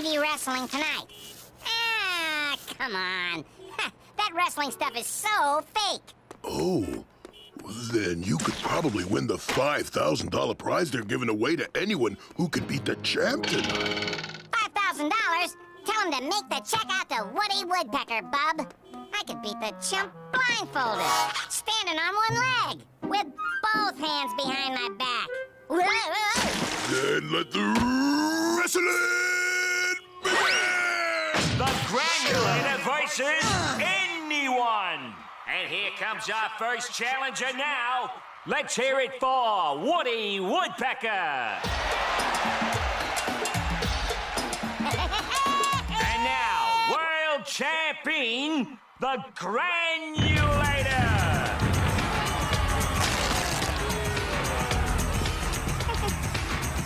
TV wrestling tonight. Ah, come on. That wrestling stuff is so fake. Oh, then you could probably win the $5,000 prize they're giving away to anyone who can beat the champ tonight. $5,000? Tell him to make the check out to Woody Woodpecker, bub. I could beat the chump blindfolded, standing on one leg, with both hands behind my back. Then let the wrestling begin! The Granulator versus anyone. And here comes our first challenger now. Let's hear it for Woody Woodpecker. And now, world champion, the Granulator.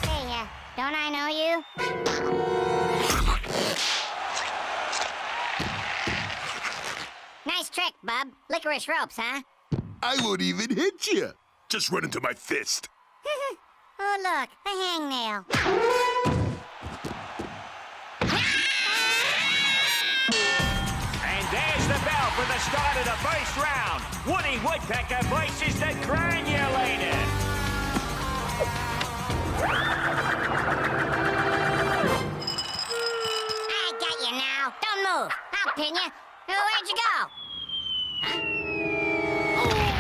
Hey, don't I know you? Nice trick, bub. Licorice ropes, huh? I won't even hit you. Just run into my fist. Oh, look, a hangnail. And there's the bell for the start of the first round. Woody Woodpecker versus the Granulator. I got you now. Don't move. I'll pin you. Where'd you go? Huh?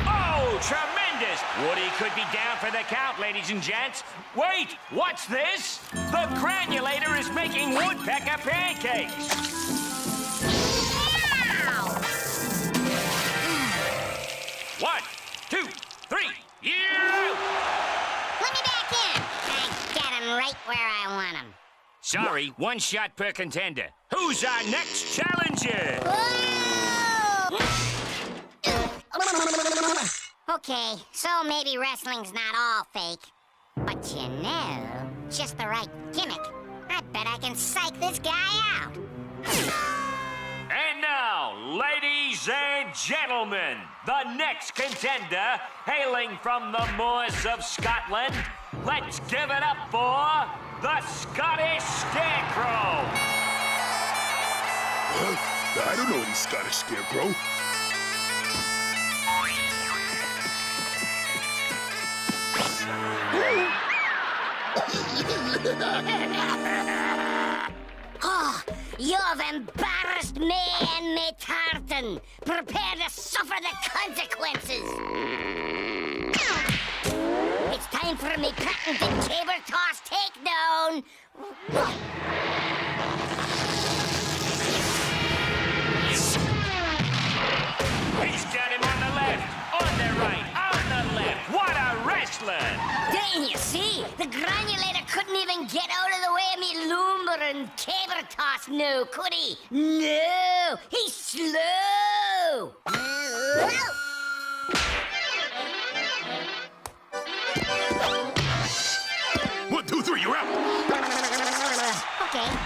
Oh, tremendous! Woody could be down for the count, ladies and gents. Wait, what's this? The Granulator is making Woodpecker pancakes. Ow! 1, 2, 3, yeah! Let me back in. I got him right where I want him. Sorry, one shot per contender. Who's our next challenger? Okay, so maybe wrestling's not all fake. But you know, just the right gimmick. I bet I can psych this guy out. And now, ladies and gentlemen, the next contender, hailing from the moors of Scotland, let's give it up for the Scottish Scarecrow. I don't know any Scottish Scarecrow. Oh, you've embarrassed me and me tartan. Prepare to suffer the consequences. It's time for me patented caber toss takedown. He's got him on the left, on the right, on the left. What a wrestler! Dang, you see? The Granulator couldn't even get out of the way of me lumber and caber toss, no, could he? No, he's slow. 1, 2, 3, you're out.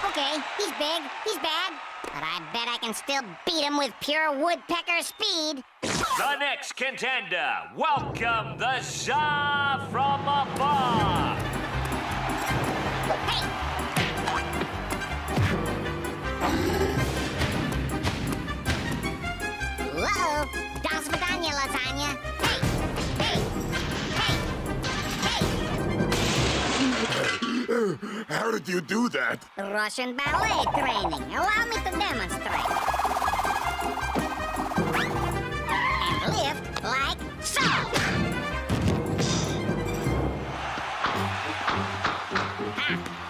Okay, he's big, he's bad. But I bet I can still beat him with pure woodpecker speed. The next contender, welcome the Tsar from afar. Hey! Whoa! До свидания, lasagna. Hey! How did you do that? Russian ballet training. Allow me to demonstrate. And lift like so.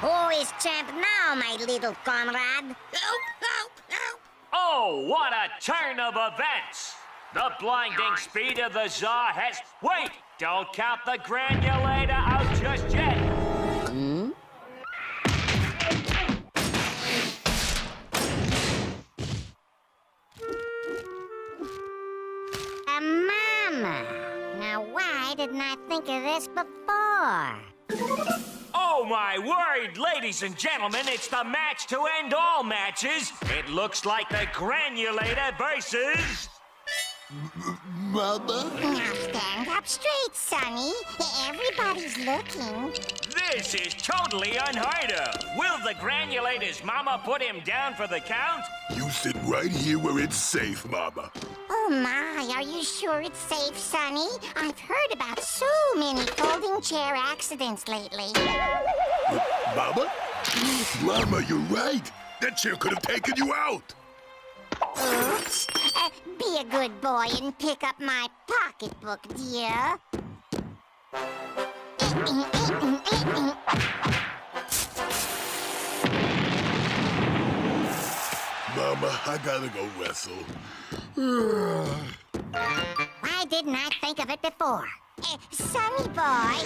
Who is champ now, my little comrade? Oh, what a turn of events! The blinding speed of the Tsar has... Wait! Don't count the Granulator out just yet! Hmm? Mama! Now, why didn't I think of this before? Oh, my word, ladies and gentlemen, it's the match to end all matches. It looks like the Granulator versus... Mama? Now stand up straight, Sonny. Everybody's looking. This is totally unheard of. Will the granulator's mama put him down for the count? You sit right here where it's safe, Mama. Oh my, are you sure it's safe, Sonny? I've heard about so many folding chair accidents lately. Mama? Mama, you're right. That chair could have taken you out. Oops. Be a good boy and pick up my pocketbook, dear. Mama, I gotta go wrestle. Why didn't I think of it before? Sonny boy,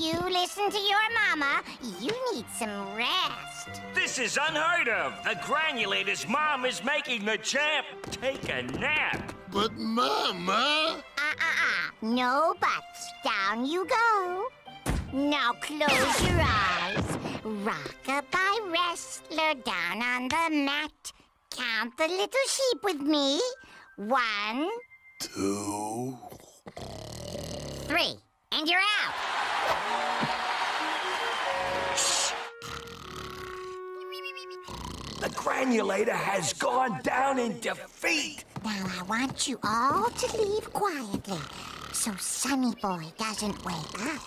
you listen to your mama. You need some rest. This is unheard of. The granulator's mom is making the champ take a nap. But, Mama... No buts. Down you go. Now close your eyes. Rock-a-bye wrestler down on the mat. Count the little sheep with me. 1, 2... 3. And you're out. The granulator has gone down in defeat. Now I want you all to leave quietly so Sonny boy doesn't wake up.